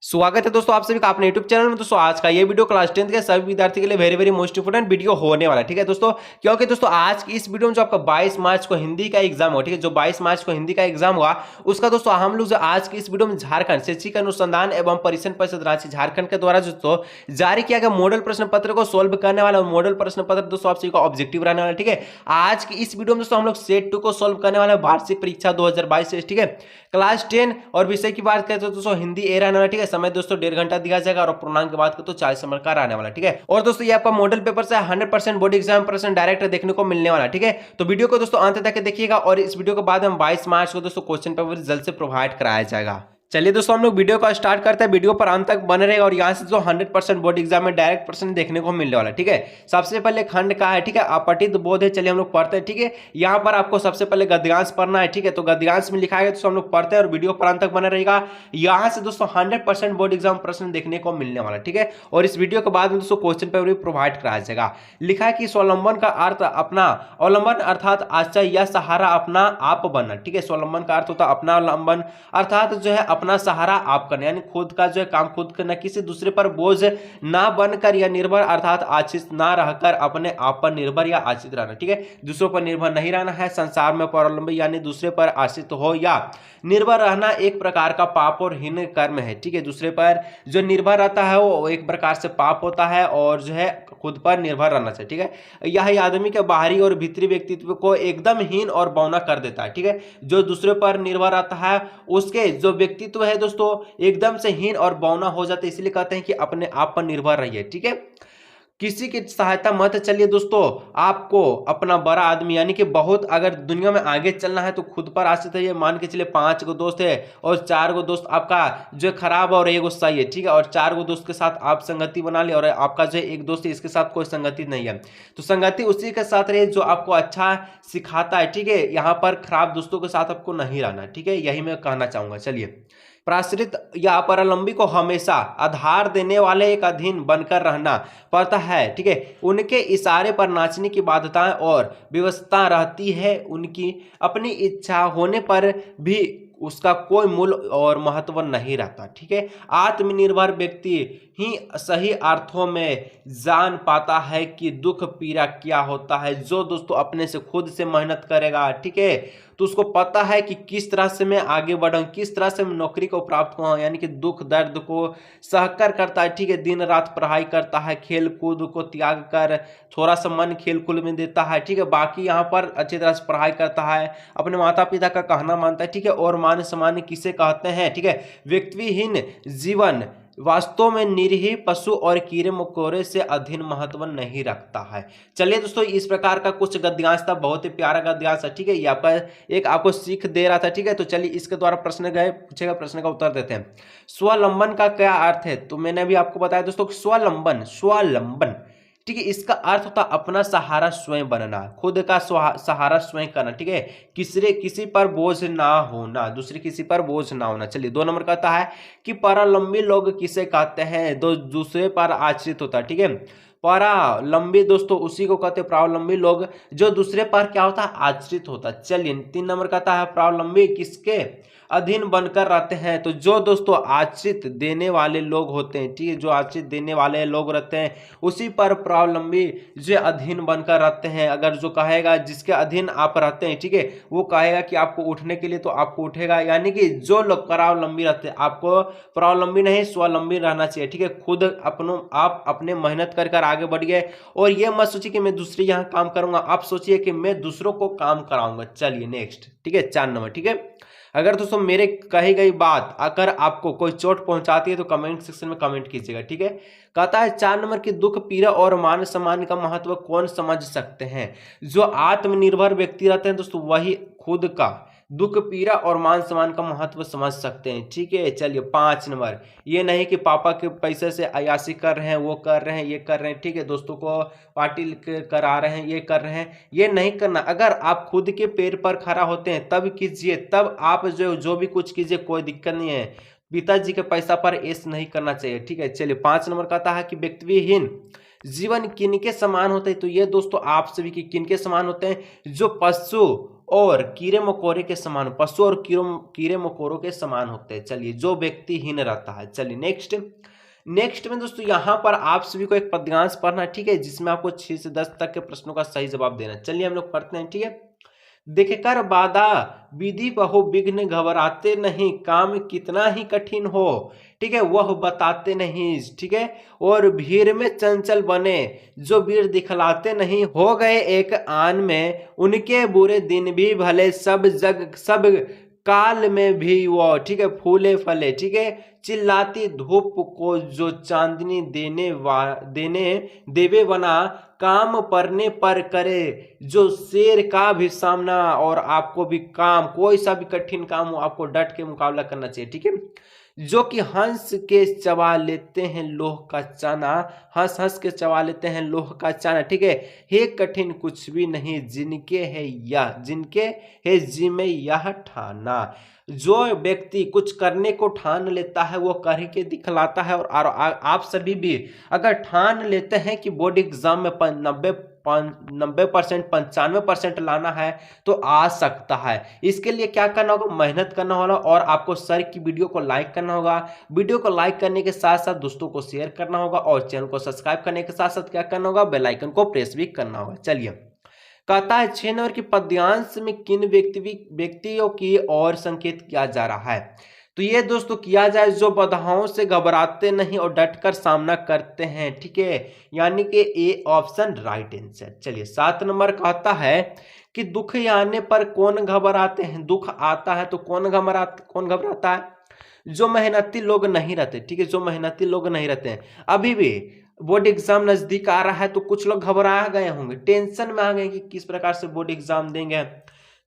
स्वागत है दोस्तों आप सभी का अपने YouTube चैनल में। दोस्तों आज का ये वीडियो क्लास 10th के सभी विद्यार्थी के लिए very very most important video होने वाला है। ठीक है दोस्तों, क्योंकि दोस्तों आज की इस वीडियो में जो आपका 22 मार्च को हिंदी का एग्जाम हुआ, ठीक है, जो 22 मार्च को हिंदी का एग्जाम हुआ उसका दोस्तों हम लोग जो आज की इस वीडियो में झारखंड शैक्षिक अनुसंधान एवं परिक्षण परिषद रांची झारखंड के द्वारा दोस्तों जारी किया गया मॉडल प्रश्न पत्र को सोल्व करने वाला मॉडल प्रश्न पत्र दोस्तों आप सभी का ऑब्जेक्टिव रहने वाला। ठीक है, आज की इस वीडियो में दोस्तों हम लोग सेट 2 को सोल्व करने वाले वार्षिक परीक्षा 2022 से। ठीक है, क्लास 10 और विषय की बात करें तो दोस्तों हिंदी ए रहने वाला। ठीक है, समय दोस्तों 1.5 घंटा दिया जाएगा और पूर्णांक की बात करें तो 40 नंबर का रहने वाला। ठीक है, और दोस्तों ये आपका मॉडल पेपर से 100% बोर्ड एग्जाम प्रश्न डायरेक्ट देखने को मिलने वाला। ठीक है, तो वीडियो को दोस्तों अंत तक देखिएगा और इस वीडियो के बाद हम 22 मार्च को दोस्तों क्वेश्चन पेपर जल्द से प्रोवाइड कराया जाएगा। चलिए दोस्तों हम लोग वीडियो का स्टार्ट करते हैं। वीडियो पर अंत तक बने रहेगा और यहाँ से जो 100% बोर्ड एग्जाम में डायरेक्ट प्रश्न देखने को मिलने वाला। ठीक है, सबसे पहले खंड का है, ठीक है, अपठित बोध है। चलिए हम लोग पढ़ते हैं। ठीक है, यहाँ पर आपको सबसे पहले गद्यांश पढ़ना है। ठीक है, तो गद्यांश में लिखा है तो हम लोग पढ़ते हैं और वीडियो पर अंत तक बने रहेगा। यहाँ से दोस्तों 100% बोर्ड एग्जाम प्रश्न देखने को मिलने वाला। ठीक है, और इस वीडियो के बाद में दोस्तों क्वेश्चन पेपर भी प्रोवाइड कराया जाएगा। लिखा है कि स्वावलंबन का अर्थ अपना अवलंबन अर्थात आश्रय या सहारा अपना आप बनना। ठीक है, स्वावलंबन का अर्थ होता है अपना अवलंबन अर्थात जो है अपना सहारा आप करना, यानी खुद का जो है काम खुद करना, किसी दूसरे पर बोझ ना बनकर या निर्भर अर्थात आश्रित ना रहकर अपने आप पर निर्भर या आश्रित रहना। ठीक है, दूसरों पर निर्भर नहीं रहना है। संसार में परावलंबी यानी दूसरे पर आश्रित हो या निर्भर रहना एक प्रकार का पाप और हीन कर्म है। ठीक है, दूसरे पर जो निर्भर रहता है वो एक प्रकार से पाप होता है और जो है खुद पर निर्भर रहना चाहिए। ठीक है, यह आदमी के बाहरी और भीतरी व्यक्तित्व को एकदम हीन और बौना कर देता है। ठीक है, जो दूसरे पर निर्भर रहता है उसके जो व्यक्तित्व है दोस्तों एकदम से हीन और बौना हो जाता है। इसलिए कहते हैं कि अपने आप पर निर्भर रहिए। ठीक है, किसी की सहायता मत चलिए दोस्तों। आपको अपना बड़ा आदमी यानी कि बहुत अगर दुनिया में आगे चलना है तो खुद पर आश्रित है। मान के चलिए 5 गो दोस्त है और 4 गो दोस्त आपका जो खराब और एक सही है। ठीक है, और 4 गो दोस्त के साथ आप संगति बना ले और आपका जो एक दोस्त है इसके साथ कोई संगति नहीं है तो संगति उसी के साथ रहे जो आपको अच्छा सिखाता है। ठीक है, यहाँ पर खराब दोस्तों के साथ आपको नहीं रहना। ठीक है, यही मैं कहना चाहूंगा। चलिए, प्राश्रित या परावलंबी को हमेशा आधार देने वाले एक अधीन बनकर रहना पड़ता है। ठीक है, उनके इशारे पर नाचने की बाध्यताएं और व्यवस्था रहती है। उनकी अपनी इच्छा होने पर भी उसका कोई मूल्य और महत्व नहीं रहता। ठीक है, आत्मनिर्भर व्यक्ति ही सही अर्थों में जान पाता है कि दुख पीड़ा क्या होता है। जो दोस्तों अपने से खुद से मेहनत करेगा, ठीक है, तो उसको पता है कि किस तरह से मैं आगे बढ़ूं, किस तरह से मैं नौकरी को प्राप्त करूं, यानी कि दुख दर्द को सहकर करता है। ठीक है, दिन रात पढ़ाई करता है, खेल कूद को त्याग कर थोड़ा सा मन खेल कूद में देता है। ठीक है, बाकी यहाँ पर अच्छी तरह से पढ़ाई करता है, अपने माता पिता का कहना मानता है। ठीक है, और मान सम्मान किसे कहते हैं। ठीक है, व्यक्तिहीन जीवन वास्तव में निरीह पशु और कीड़े मकोड़े से अधीन महत्व नहीं रखता है। चलिए दोस्तों, इस प्रकार का कुछ गद्यांश था, बहुत ही प्यारा गद्यांश है। ठीक है, ये आपका एक आपको सीख दे रहा था। ठीक है, तो चलिए इसके द्वारा प्रश्न गए पूछेगा, प्रश्न का उत्तर देते हैं। स्वलंबन का क्या अर्थ है, तो मैंने अभी आपको बताया दोस्तों स्वलंबन स्वलंबन, ठीक है, इसका अर्थ होता है अपना सहारा स्वयं बनना, खुद का सहारा स्वयं करना। ठीक है, किसी पर बोझ ना होना, दूसरे किसी पर बोझ ना होना। चलिए 2 नंबर कहता है कि परावलंबी लोग किसे कहते हैं, दूसरे पर आश्रित होता है। ठीक है, परावलंबी दोस्तों उसी को कहते हैं परावलंबी लोग जो दूसरे पर क्या होता है आश्रित होता है। चलिए 3 नंबर कहता है परावलंबी किसके अधीन बनकर रहते हैं, तो जो दोस्तों आश्रित देने वाले लोग होते हैं। ठीक है, जो आश्रित देने वाले लोग रहते हैं उसी पर परावलंबी जो अधीन बनकर रहते हैं। अगर जो कहेगा जिसके अधीन आप रहते हैं, ठीक है, वो कहेगा कि आपको उठने के लिए तो आपको उठेगा। यानी कि जो लोग परावलंबी रहते हैं, आपको परावलंबी नहीं स्वावलंबी रहना चाहिए। ठीक है, खुद आप अपने मेहनत कर आगे बढ़िए और ये मत सोचिए कि मैं दूसरे यहाँ काम करूंगा, आप सोचिए कि मैं दूसरों को काम कराऊंगा। चलिए नेक्स्ट, ठीक है, 4 नंबर। ठीक है, अगर दोस्तों मेरे कही गई बात अगर आपको कोई चोट पहुंचाती है तो कमेंट सेक्शन में कमेंट कीजिएगा। ठीक है, कहता है 4 नंबर की दुख पीड़ा और मान सम्मान का महत्व कौन समझ सकते हैं। जो आत्मनिर्भर व्यक्ति रहते हैं दोस्तों वही खुद का दुख पीड़ा और मान सम्मान का महत्व समझ सकते हैं। ठीक है, चलिए 5 नंबर, ये नहीं कि पापा के पैसे से अयासी कर रहे हैं, वो कर रहे हैं, ये कर रहे हैं। ठीक है, दोस्तों को पार्टी करा रहे हैं, ये कर रहे हैं, ये नहीं करना। अगर आप खुद के पैर पर खड़ा होते हैं तब कीजिए, तब आप जो भी कुछ कीजिए, कोई दिक्कत नहीं है। पिताजी के पैसा पर ऐश नहीं करना चाहिए। ठीक है, चलिए 5 नंबर कहता है कि व्यक्तिहीन जीवन किनके समान होते हैं, तो ये दोस्तों आप सभी के किनके समान होते हैं, जो पशु और कीड़े मकोड़े के समान, पशु और कीड़े मकोड़ों के समान होते हैं। चलिए, जो व्यक्तिहीन रहता है। चलिए नेक्स्ट में दोस्तों यहाँ पर आप सभी को एक पद्यांश पढ़ना है, ठीक है, जिसमें आपको 6 से 10 तक के प्रश्नों का सही जवाब देना है। चलिए हम लोग पढ़ते हैं, ठीक है। देखे कर बाधा विधि बहु विघ्न, घबराते नहीं काम कितना ही कठिन हो, ठीक है, वह बताते नहीं, ठीक है। और भीड़ में चंचल बने जो वीर दिखलाते नहीं, हो गए एक आन में उनके बुरे दिन भी भले, सब जग सब काल में भी वो, ठीक है, फूले फले, ठीक है। चिल्लाती धूप को जो चांदनी देने देवे बना, काम पड़ने पर करे जो शेर का भी सामना। और आपको भी काम, कोई सा भी कठिन काम हो, आपको डट के मुकाबला करना चाहिए, ठीक है। जो कि हंस के चबा लेते हैं लोह का चाना, हंस हंस के चबा लेते हैं लोह का चाना, ठीक है। हे कठिन कुछ भी नहीं जिनके है जी में यह ठाना। जो व्यक्ति कुछ करने को ठान लेता है वो करके दिखलाता है। और आप सभी भी अगर ठान लेते हैं कि बोर्ड एग्जाम में 90% 95% लाना है तो आ सकता है। इसके लिए क्या करना होगा, मेहनत करना होगा और आपको सर की वीडियो को लाइक करना होगा। वीडियो को लाइक करने के साथ साथ दोस्तों को शेयर करना होगा और चैनल को सब्सक्राइब करने के साथ साथ क्या करना होगा, बेल आइकन को प्रेस भी करना होगा। चलिए, कहता है 6 नंबर की पद्यांश में किन व्यक्तियों की ओर संकेत किया जा रहा है। तो ये दोस्तों किया जाए जो बाधाओं से घबराते नहीं और डटकर सामना करते हैं, ठीक है, यानी कि ए ऑप्शन राइट आंसर। चलिए 7 नंबर कहता है कि दुख आने पर कौन घबराते हैं। दुख आता है तो कौन घबराता है, जो मेहनती लोग नहीं रहते, ठीक है, जो मेहनती लोग नहीं रहते हैं। अभी भी बोर्ड एग्जाम नजदीक आ रहा है तो कुछ लोग घबरा गए होंगे, टेंशन में आ गए कि किस प्रकार से बोर्ड एग्जाम देंगे।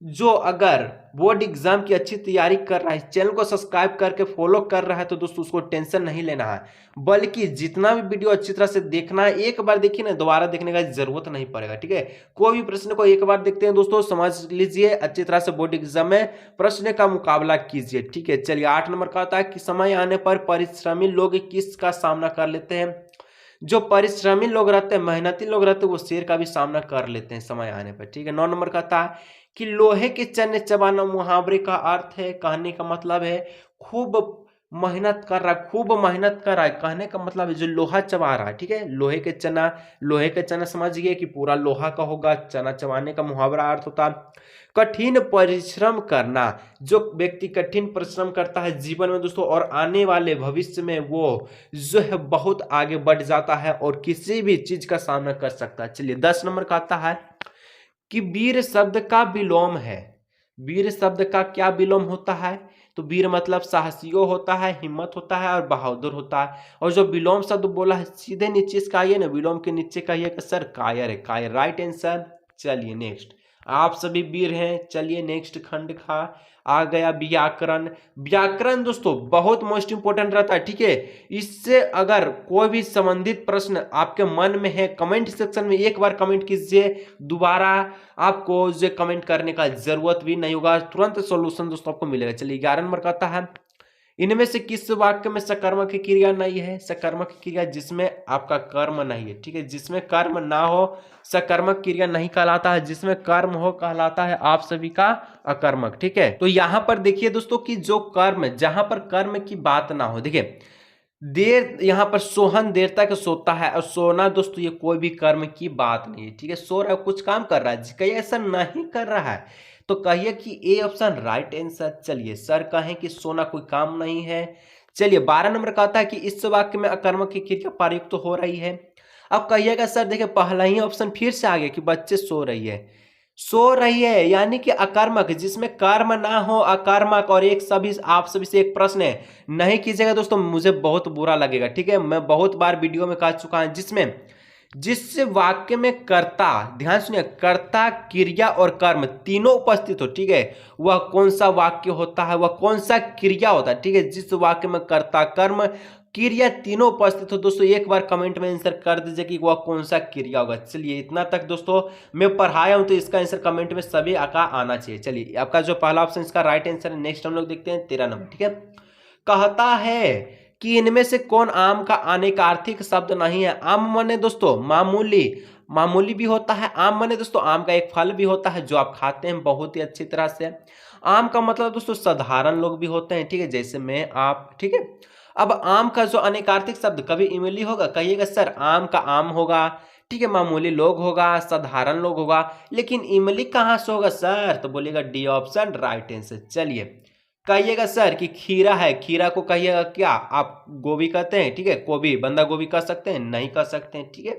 जो अगर बोर्ड एग्जाम की अच्छी तैयारी कर रहा है, चैनल को सब्सक्राइब करके फॉलो कर रहा है, तो दोस्तों उसको टेंशन नहीं लेना है, बल्कि जितना भी वीडियो अच्छी तरह से देखना है। एक बार देखिए ना, दोबारा देखने का जरूरत नहीं पड़ेगा, ठीक है। कोई भी प्रश्न को एक बार देखते हैं दोस्तों, समझ लीजिए अच्छी तरह से बोर्ड एग्जाम में प्रश्न का मुकाबला कीजिए, ठीक है। चलिए 8 नंबर का आता है कि समय आने पर परिश्रमी लोग किसका सामना कर लेते हैं। जो परिश्रमी लोग रहते हैं, मेहनती लोग रहते हैं, वो शेर का भी सामना कर लेते हैं समय आने पर, ठीक है। 9 नंबर का आता है कि लोहे के चने चबाना, मुहावरे का अर्थ है, कहने का मतलब है खूब मेहनत कर रहा है, खूब मेहनत कर रहा है, कहने का मतलब है जो लोहा चबा रहा है, ठीक है। लोहे के चना समझिए कि पूरा लोहा का होगा, चना चबाने का मुहावरा अर्थ होता है कठिन परिश्रम करना। जो व्यक्ति कठिन परिश्रम करता है जीवन में दोस्तों, और आने वाले भविष्य में वो जो है बहुत आगे बढ़ जाता है और किसी भी चीज का सामना कर सकता है। चलिए 10 नंबर का आता है कि वीर शब्द का विलोम है। वीर शब्द का क्या विलोम होता है, तो वीर मतलब साहसियो होता है, हिम्मत होता है और बहादुर होता है। और जो विलोम शब्द बोला है सीधे नीचे इसका आइए ना, विलोम के नीचे कहिएगा सर कायर है, कायर राइट आंसर। चलिए नेक्स्ट, आप सभी वीर हैं। चलिए नेक्स्ट खंड का आ गया व्याकरण। व्याकरण दोस्तों बहुत मोस्ट इंपोर्टेंट रहता है, ठीक है। इससे अगर कोई भी संबंधित प्रश्न आपके मन में है, कमेंट सेक्शन में एक बार कमेंट कीजिए, दोबारा आपको जो कमेंट करने का जरूरत भी नहीं होगा, तुरंत सॉल्यूशन दोस्तों आपको मिलेगा। चलिए 11 नंबर का आता है, इनमें से किस वाक्य में सकर्मक की क्रिया नहीं है। सकर्मक क्रिया जिसमें आपका कर्म नहीं है, ठीक है, जिसमें कर्म ना हो सकर्मक क्रिया नहीं कहलाता है, जिसमें कर्म हो कहलाता है आप सभी का अकर्मक, ठीक है। तो यहां पर देखिए दोस्तों कि जो कर्म, जहां पर कर्म की बात ना हो, देखिए देर, यहां पर सोहन देर तक सोता है, और सोना दोस्तों ये कोई भी कर्म की बात नहीं है, ठीक है। सो रहा है, कुछ काम कर रहा है, कहीं ऐसा नहीं कर रहा है, तो कहिए कि ए ऑप्शन राइट आंसर। चलिए सर कहें कि सोना कोई काम नहीं है। चलिए 12 नंबर का आता है कि इस वाक्य में अकर्मक की क्रिया प्रयुक्त हो रही है। अब कहिएगा सर देखिए पहला ही ऑप्शन फिर से आ गया कि बच्चे सो रही है, यानी कि अकर्मक जिसमें कर्म ना हो, अकर्मक। और एक सभी आप सभी से एक प्रश्न है, नहीं कीजिएगा दोस्तों, मुझे बहुत बुरा लगेगा, ठीक है। मैं बहुत बार वीडियो में कह चुका हूं, जिस वाक्य में कर्ता, ध्यान सुनिए, कर्ता क्रिया और कर्म तीनों उपस्थित हो, ठीक है, वह कौन सा वाक्य होता है, वह कौन सा क्रिया होता है, ठीक है। जिस वाक्य में कर्ता कर्म क्रिया तीनों उपस्थित हो दोस्तों, एक बार कमेंट में आंसर कर दीजिए कि वह कौन सा क्रिया होगा। चलिए इतना तक दोस्तों मैं पढ़ाया हूं, तो इसका आंसर कमेंट में सभी का आना चाहिए। चलिए आपका जो पहला ऑप्शन इसका राइट आंसर है। नेक्स्ट हम लोग देखते हैं 13 नंबर, ठीक है। कहता है कि इनमें से कौन आम का आने का आर्थिक शब्द नहीं है। आम माने दोस्तों मामूली, मामूली भी होता है। आम माने दोस्तों आम का एक फल भी होता है जो आप खाते हैं बहुत ही अच्छी तरह से। आम का मतलब दोस्तों साधारण लोग भी होते हैं, ठीक है, जैसे मैं आप, ठीक है। अब आम का जो अनेकार्थिक शब्द कभी इमली होगा, कहिएगा सर आम का आम होगा, ठीक है, मामूली लोग होगा, साधारण लोग होगा, लेकिन इमली कहाँ से होगा सर, तो बोलिएगा डी ऑप्शन राइट आंसर। चलिए कहिएगा सर कि खीरा है, खीरा को कहिएगा क्या, आप गोभी कहते हैं, ठीक है, गोभी बंदा गोभी कह सकते हैं, नहीं कह सकते हैं, ठीक है।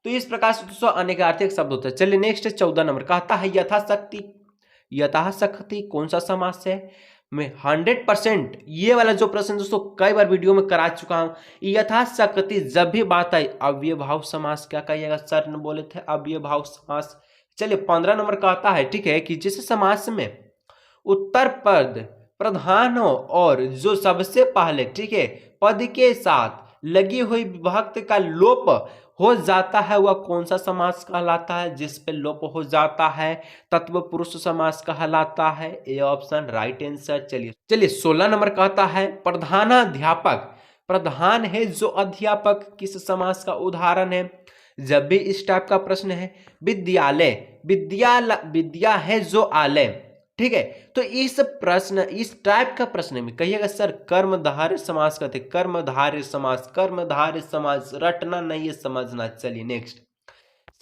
तो इस प्रकार से दोस्तों अनेकार्थिक शब्द होते हैं। चलिए नेक्स्ट 14 नंबर कहता है यथाशक्ति। यथाशक्ति कौन सा समास है। मैं 100% ये वाला जो प्रश्न दोस्तों कई बार वीडियो में करा चुका हूं। यथाशक्ति जब भी बात आई अव्ययभाव समास, क्या कहिएगा सर ने बोले थे अव्ययभाव समास। चलिए 15 नंबर कहता है, ठीक है, कि जिस समास में उत्तर पद प्रधान हो और जो सबसे पहले, ठीक है, पद के साथ लगी हुई विभक्ति का लोप हो जाता है वह कौन सा समास कहलाता है। जिस पे लोप हो जाता है तत्व पुरुष समास कहलाता है। A option right answer. चलिए 16 नंबर कहता है प्रधानाध्यापक। प्रधान है जो अध्यापक, किस समास का उदाहरण है। जब भी इस टाइप का प्रश्न है, विद्यालय, विद्या है जो आलय, ठीक है। तो इस टाइप का प्रश्न में कहिएगा सर कर्मधारय समास कहते, कर्मधारय समास, कर्मधारय समास रटना नहीं है, समझना। चलिए नेक्स्ट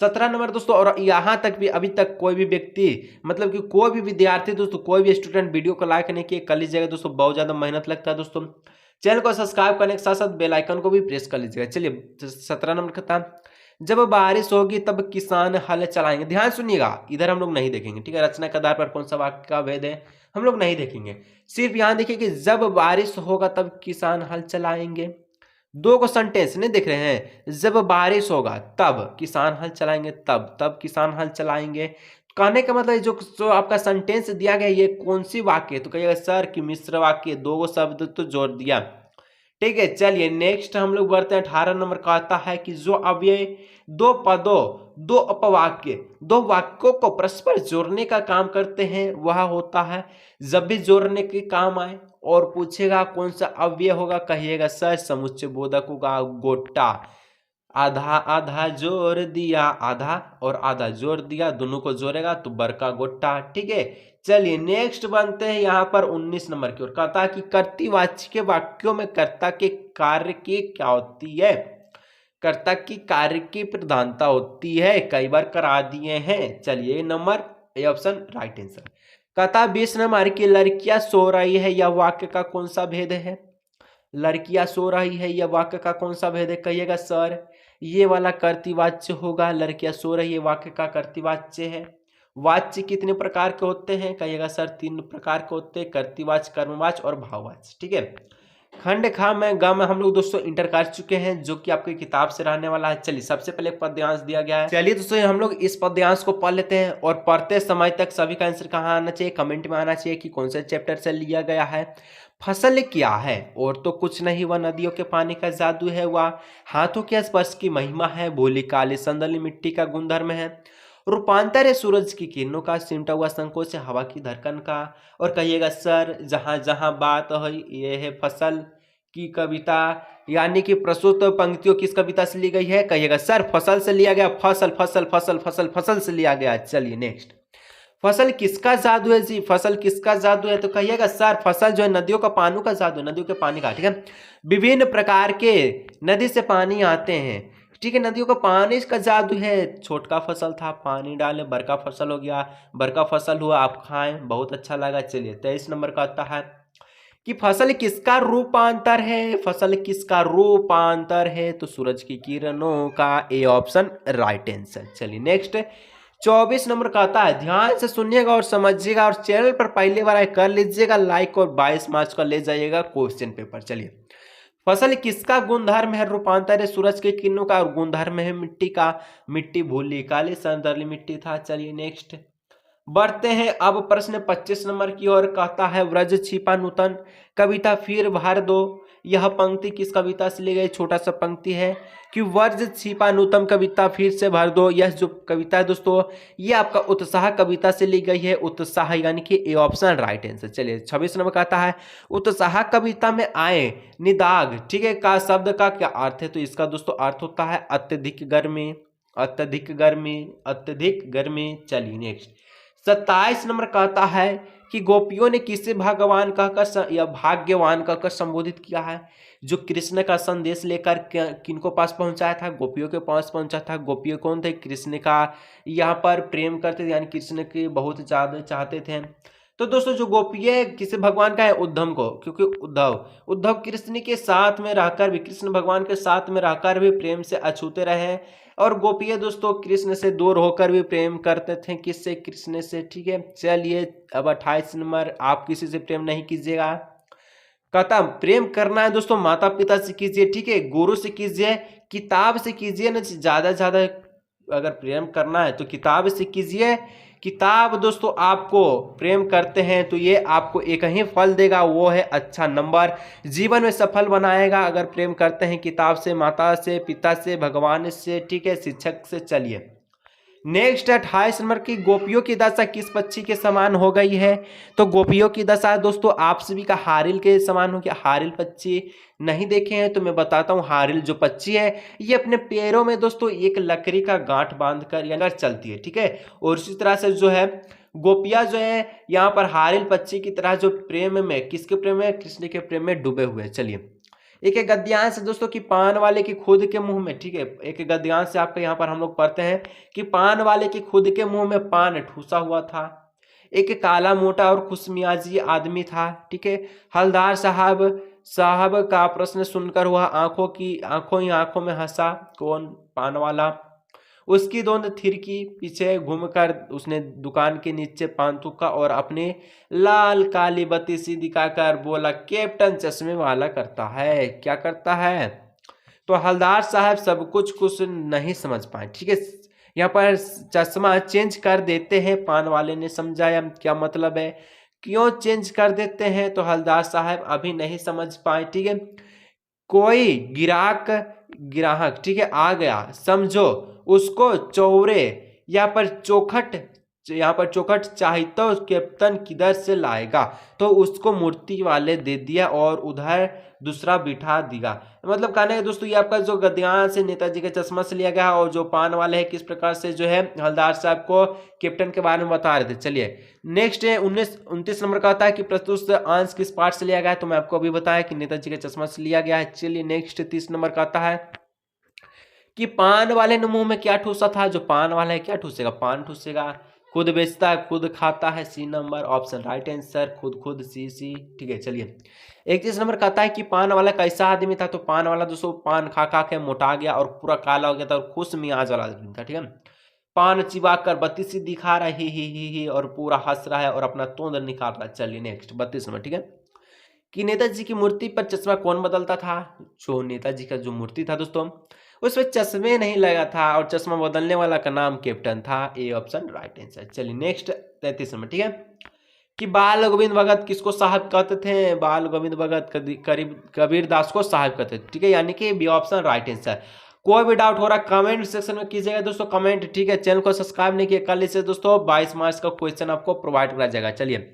17 नंबर दोस्तों, और यहां तक भी अभी तक कोई भी व्यक्ति, मतलब कि कोई भी विद्यार्थी दोस्तों, कोई भी स्टूडेंट वीडियो को लाइक नहीं किए, कर लीजिएगा दोस्तों, बहुत ज्यादा मेहनत लगता है दोस्तों। चैनल को सब्सक्राइब करने के साथ साथ बेल आइकन को भी प्रेस कर लीजिएगा। चलिए 17 नंबर कहता है जब बारिश होगी तब किसान हल चलाएंगे। ध्यान सुनिएगा, इधर हम लोग नहीं देखेंगे, ठीक है, रचना के आधार पर कौन सा वाक्य का भेद है हम लोग नहीं देखेंगे, सिर्फ यहां देखिए कि जब बारिश होगा तब किसान हल चलाएंगे। दो को सेंटेंस नहीं देख रहे हैं, जब बारिश होगा तब किसान हल चलाएंगे, तब किसान हल चलाएंगे। कहने का मतलब जो आपका सेंटेंस दिया गया ये कौन सी वाक्य है, तो कहिएगा सर कि मिश्र वाक्य, दो शब्द तो जोड़ दिया, ठीक है। चलिए नेक्स्ट हम लोग बढ़ते हैं 18 नंबर कहता है कि जो अव्यय दो पदों, दो अपवाक्य, दो वाक्यों को परस्पर जोड़ने का काम करते हैं वह होता है। जब भी जोड़ने के काम आए और पूछेगा कौन सा अव्यय होगा, कहिएगा सर समुच्चय बोधक होगा, गोटा। आधा आधा जोड़ दिया, आधा और आधा जोड़ दिया, दोनों को जोड़ेगा तो बड़का गोटा, ठीक है। चलिए नेक्स्ट बनते हैं यहाँ पर 19 नंबर की ओर। कहता है कि कर्तृवाची के वाक्यों में कर्ता के कार्य की क्या होती है। कर्ता की कार्य की प्रधानता होती है, कई बार करा दिए हैं। चलिए number A option right answer. कहता 20 नंबर की लड़कियां सो रही है, यह वाक्य का कौन सा भेद है। लड़कियां सो रही है यह वाक्य का कौन सा भेद है, कहिएगा सर ये वाला कर्तृवाच्य होगा। लड़कियां सो रही है वाक्य का कर्तृवाच्य है। वाच्य कितने प्रकार के होते हैं, कहिएगा सर 3 प्रकार के होते हैं, कर्तृवाच्य, कर्मवाच्य और भाववाच्य, ठीक है। खंड खा में ग में हम लोग दोस्तों इंटर कर चुके हैं, जो कि आपकी किताब से रहने वाला है। चलिए सबसे पहले पद्यांश दिया गया है, चलिए दोस्तों हम लोग इस पद्यांश को पढ़ लेते हैं और पढ़ते समय तक सभी का आंसर कहाँ आना चाहिए, कमेंट में आना चाहिए कि कौन से चैप्टर से लिया गया है। फसल क्या है, और तो कुछ नहीं, वह नदियों के पानी का जादू है, वह हाथों के स्पर्श की महिमा है, भोली काली संदली मिट्टी का गुणधर्म है, रूपांतर है सूरज की किरणों का, सिमटा हुआ संकोच है हवा की धड़कन का। और कहिएगा सर जहां जहां बात है ये है फसल की कविता, यानी कि प्रस्तुत पंक्तियों किस कविता से ली गई है, कहिएगा सर फसल से लिया गया, फसल फसल फसल फसल फसल से लिया गया। चलिए नेक्स्ट, फसल किसका जादू है जी, फसल किसका जादू है, तो कहिएगा सर फसल जो है नदियों का पानी का जादू है, नदियों के पानी का, ठीक है। विभिन्न प्रकार के नदी से पानी आते हैं, ठीक है, नदियों का पानी का जादू है। छोटका फसल था पानी डाले, बड़का फसल हो गया, बड़का फसल हुआ आप खाएं, बहुत अच्छा लगा। चलिए 23 नंबर का आता है कि फसल किसका रूपांतर है, फसल किसका रूपांतर है, तो सूरज की किरणों का, ए ऑप्शन राइट आंसर। चलिए नेक्स्ट 24 नंबर का आता है, ध्यान से सुनिएगा और समझिएगा और चैनल पर पहली बार कर लीजिएगा लाइक और 22 मार्च का ले जाइएगा क्वेश्चन पेपर। चलिए फसल किसका गुणधर्म है, रूपांतर है सूरज के किरणों का, और गुणधर्म है मिट्टी का, मिट्टी भूली काली संदर्ली मिट्टी था। चलिए नेक्स्ट बढ़ते हैं अब प्रश्न 25 नंबर की ओर। कहता है व्रज छिपा नूतन कविता फिर भर दो, यह पंक्ति किस कविता से ली गई, छोटा सा पंक्ति है कि वर्ज छिपा नूतन कविता फिर से भर दो। यह जो कविता है दोस्तों ये आपका उत्साह कविता से ली गई है, उत्साह यानी कि ए ऑप्शन राइट आंसर। चलिए 26 नंबर कहता है उत्साह कविता में आए निदाग, ठीक है, का शब्द का क्या अर्थ है, तो इसका दोस्तों अर्थ होता है अत्यधिक गर्मी, अत्यधिक गर्मी। चलिए नेक्स्ट 27 नंबर कहता है कि गोपियों ने किसे भगवान कहकर या भाग्यवान कहकर संबोधित किया है? जो कृष्ण का संदेश लेकर किनको पास पहुंचाया था? गोपियों के पास पहुंचा था। गोपियों कौन थे? कृष्ण का यहाँ पर प्रेम करते थे, यानी कृष्ण के बहुत ज्यादा चाहते थे। तो दोस्तों जो गोपियां किसे भगवान का है? उद्धव को, क्योंकि उद्धव कृष्ण के साथ में रहकर भी, कृष्ण भगवान के साथ में रहकर भी प्रेम से अछूते रहे। और गोपियां दोस्तों कृष्ण से दूर होकर भी प्रेम करते थे। किससे? कृष्ण से। ठीक है, चलिए अब 28 नंबर, आप किसी से प्रेम नहीं कीजिएगा। कहता प्रेम करना है दोस्तों माता पिता से कीजिए, ठीक है, गुरु से कीजिए, किताब से कीजिए ना, ज्यादा ज्यादा अगर प्रेम करना है तो किताब से कीजिए। किताब दोस्तों आपको प्रेम करते हैं तो ये आपको एक ही फल देगा, वो है अच्छा नंबर, जीवन में सफल बनाएगा अगर प्रेम करते हैं किताब से, माता से, पिता से, भगवान से, ठीक है, शिक्षक से। चलिए नेक्स्ट 28 नंबर की गोपियों की दशा किस पक्षी के समान हो गई है? तो गोपियों की दशा दोस्तों आप सभी का हारिल के समान हो गया। हारिल पक्षी नहीं देखे हैं तो मैं बताता हूँ। हारिल जो पक्षी है ये अपने पैरों में दोस्तों एक लकड़ी का गांठ बांधकर यानी चलती है, ठीक है। और इसी तरह से जो है गोपियां जो है यहाँ पर हारिल पक्षी की तरह जो प्रेम में, किसके प्रेम में? कृष्ण के प्रेम में डूबे हुए। चलिए एक गद्यांश है दोस्तों कि पान वाले की खुद के मुंह में, ठीक है, एक गद्यांश से आपका यहाँ पर हम लोग पढ़ते हैं कि पान वाले की खुद के मुंह में पान ठूसा हुआ था। एक काला मोटा और खुशमियाजी आदमी था, ठीक है। हलदार साहब का प्रश्न सुनकर वह आंखों ही आंखों में हंसा। कौन? पान वाला। उसकी दोनों थिरकी पीछे घूमकर उसने दुकान के नीचे पान थूका और अपने लाल काली बत्ती सी दिखाकर बोला, कैप्टन चश्मे वाला करता है। क्या करता है? तो हलदार साहब सब कुछ नहीं समझ पाए, ठीक है। यहाँ पर चश्मा चेंज कर देते हैं, पान वाले ने समझाया क्या मतलब है, क्यों चेंज कर देते हैं? तो हलदार साहब अभी नहीं समझ पाए, ठीक है। कोई ग्राहक ठीक है आ गया, समझो उसको चौरे यहाँ पर चौखट चाहिए तो कैप्टन किधर से लाएगा? तो उसको मूर्ति वाले दे दिया और उधर दूसरा बिठा दिया। मतलब कहने का दोस्तों ये आपका जो गद्यांश से नेताजी के चश्मा से लिया गया, और जो पान वाले है किस प्रकार से जो है हलदार साहब को कैप्टन के बारे में बता रहे थे। चलिए नेक्स्ट है 29 नंबर का आता है कि प्रस्तुत अंश किस पार्ट से लिया गया है? तो मैं आपको अभी बताया कि नेताजी के चश्मा से लिया गया है। चलिए नेक्स्ट 30 नंबर का आता है कि पान वाले ने मुंह में क्या ठूसा था? जो पान वाला है क्या ठूसेगा? पान ठूसेगा। खुद बेचता है खुद खाता है, C number option right answer, खुद सी, ठीक है। चलिए 31 नंबर कहता है कि पान वाला कैसा आदमी था? तो पान वाला दोस्तों पान खा खा के मोटा गया और पूरा काला हो गया था और खुश मियाज वाला आदमी था, ठीक है। पान चिबा कर 32 दिखा रहा है ही और पूरा हंस रहा है और अपना तोंद निकाल रहा है। चलिए नेक्स्ट 32 नंबर, ठीक है, कि नेताजी की मूर्ति पर चश्मा कौन बदलता था? जो नेताजी का जो मूर्ति था दोस्तों उसमें चश्मे नहीं लगा था और चश्मा बदलने वाला का नाम कैप्टन था, ए ऑप्शन राइट आंसर। चलिए नेक्स्ट 33 नंबर, ठीक है, कि बाल गोविंद भगत किसको साहब कहते थे? बाल गोविंद भगत कबीर दास को साहब कहते थे, ठीक है, यानी कि बी ऑप्शन राइट आंसर। कोई भी डाउट हो रहा कमेंट सेक्शन में कीजिएगा दोस्तों, कमेंट, ठीक है। चैनल को सब्सक्राइब नहीं किया कल से दोस्तों 22 मार्च का क्वेश्चन आपको प्रोवाइड कराया जाएगा। चलिए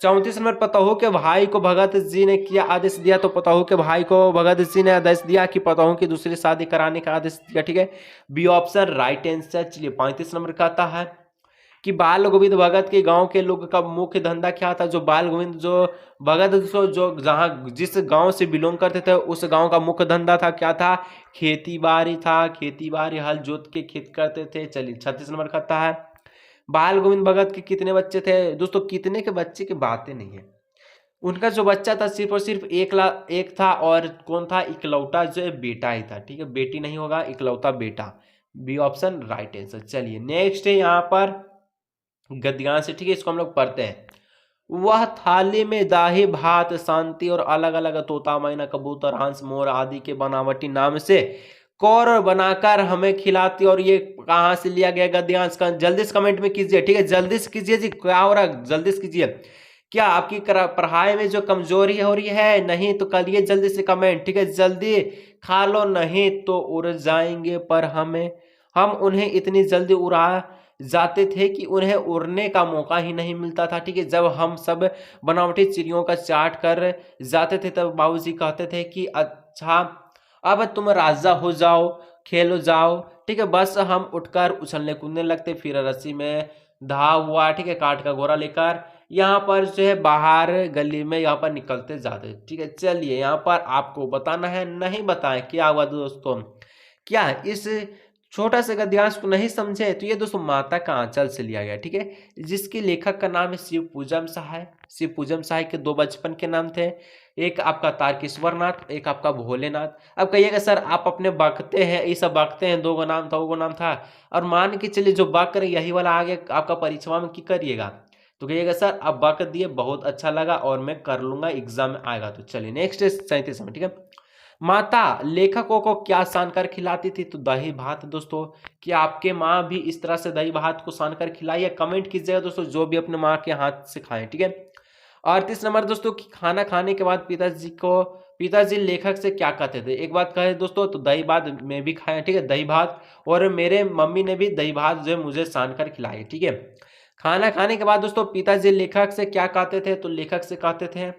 34 नंबर, पतहू के भाई को भगत जी ने क्या आदेश दिया? तो पतहू के भाई को भगत जी ने आदेश दिया कि पतहू की दूसरी शादी कराने का आदेश दिया, ठीक है, बी ऑप्शन राइट आंसर। चलिए 35 नंबर का आता है कि बाल गोविंद भगत के गांव के लोग का मुख्य धंधा क्या था? जो बाल गोविंद जो भगत जो जहां जिस गांव से बिलोंग करते थे उस गांव का मुख्य धंधा था, क्या था? खेती बाड़ी था, खेती बाड़ी हल जोत के खेत करते थे। चलिए 36 नंबर का आता है, बाल गोविंद भगत के कितने बच्चे थे? दोस्तों कितने के बच्चे की बातें नहीं है, उनका जो बच्चा था सिर्फ और सिर्फ एक था, और कौन था? इकलौता जो है बेटा ही था, ठीक है, बेटी नहीं होगा, इकलौता बेटा, बी ऑप्शन राइट आंसर। चलिए नेक्स्ट है यहाँ पर गद्यांश, ठीक है, इसको हम लोग पढ़ते हैं। वह थाली में दाही भात शांति और अलग अलग तोता मैना कबूतर हंस मोर आदि के बनावटी नाम से कौर बनाकर हमें खिलाती। और ये कहाँ से लिया गया गद्यांश का? जल्दी से कमेंट में कीजिए, ठीक है, जल्दी से कीजिए जी, क्या हो रहा है जल्दी से कीजिए। क्या आपकी पढ़ाई में जो कमजोरी हो रही है? नहीं तो करिए जल्दी से कमेंट, ठीक है, जल्दी खा लो नहीं तो उड़ जाएंगे। पर हम उन्हें इतनी जल्दी उड़ा जाते थे कि उन्हें उड़ने का मौका ही नहीं मिलता था, ठीक है। जब हम सब बनावटी चिड़ियों का चाट कर जाते थे तब बाबूजी कहते थे कि अच्छा अब तुम राजा हो जाओ, खेलो जाओ, ठीक है। बस हम उठकर उछलने कूदने लगते, फिर रस्सी में धाव हुआ, ठीक है, काठ का घोड़ा लेकर यहाँ पर जो है बाहर गली में यहाँ पर निकलते जाते, ठीक है। चलिए यहाँ पर आपको बताना है, नहीं बताएं क्या हुआ दोस्तों। क्या इस छोटा सा गद्यांश को नहीं समझे तो ये दोस्तों माता का आंचल से लिया गया, ठीक है, जिसके लेखक का नाम है शिव पूजम सहाय। शिव पूजम सहाय के दो बचपन के नाम थे, एक आपका तारकेश्वर नाथ, एक आपका भोलेनाथ। अब कहिएगा सर आप अपने बकते हैं, ये सब बकते हैं, दो गो नाम था वो गो नाम था, और मान के चलिए जो बक रहे यही वाला आगे आपका परीक्षा में की करिएगा, तो कहिएगा सर अब बक दिए, बहुत अच्छा लगा और मैं कर लूंगा, एग्जाम में आएगा। तो चलिए नेक्स्ट 37 में, ठीक है। माता लेखकों को क्या सानकर खिलाती थी, तो दही भात दोस्तों। कि आपके माँ भी इस तरह से दही भात को सानकर खिलाई है, कमेंट कीजिएगा दोस्तों जो भी अपने माँ के हाथ से खाएं, ठीक है। 38 नंबर दोस्तों कि खाना खाने के बाद पिताजी लेखक से क्या कहते थे। एक बात कहे दोस्तों तो दही भात मैं भी खाया, ठीक है, दही भात, और मेरे मम्मी ने भी दही भात जो है मुझे सानकर खिलाई, ठीक है। खाना खाने के बाद दोस्तों पिताजी लेखक से क्या कहते थे, तो लेखक से कहते थे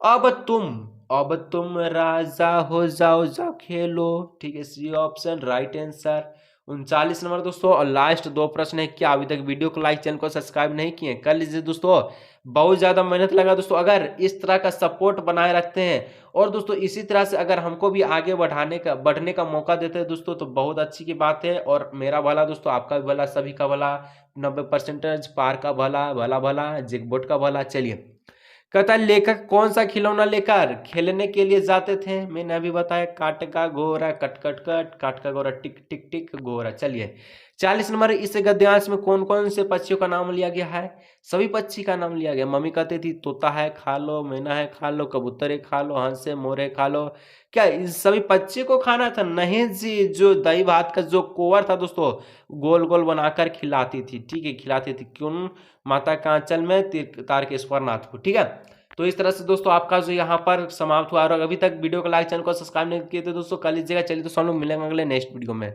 अब तुम अब तुम राजा हो जाओ, जाओ खेलो, ठीक है। C option right answer. 39 number दोस्तों और लास्ट दो प्रश्न है, क्या अभी तक वीडियो को लाइक चैनल को सब्सक्राइब नहीं किए कर लीजिए दोस्तों, बहुत ज्यादा मेहनत लगा दोस्तों। अगर इस तरह का सपोर्ट बनाए रखते हैं और दोस्तों इसी तरह से अगर हमको भी आगे बढ़ने का मौका देते हैं दोस्तों तो बहुत अच्छी की बात है। और मेरा भला दोस्तों, आपका भी भला, सभी का भला, 90% पार का भला, भला भला जैकपॉट का भला। चलिए कहता लेखक कौन सा खिलौना लेकर खेलने के लिए जाते थे, मैंने अभी बताया काट का घोड़ा, कट कट कट, काट का घोड़ा, टिक टिक टिक घोड़ा। चलिए 40 नंबर, इस गद्यांश में कौन कौन से पक्षियों का नाम लिया गया है, सभी पक्षी का नाम लिया गया। मम्मी कहती थी तोता है खा लो, मैना है खा लो, कबूतर है खा लो, हंस है मोर है खा लो। क्या इन सभी पक्षी को खाना था, नहीं जी, जो दही भात का जो कोवर था दोस्तों गोल गोल बनाकर खिलाती थी, ठीक है, खिलाती थी क्यों, माता का आंचल में तारकेश्वर नाथ को, ठीक है। तो इस तरह से दोस्तों आपका जो यहाँ पर समाप्त हुआ, और अभी तक वीडियो को लाइक चैनल को सब्सक्राइब नहीं किए तो दोस्तों कर लीजिएगा। चलिए तो हम लोग मिलेंगे अगले नेक्स्ट वीडियो में।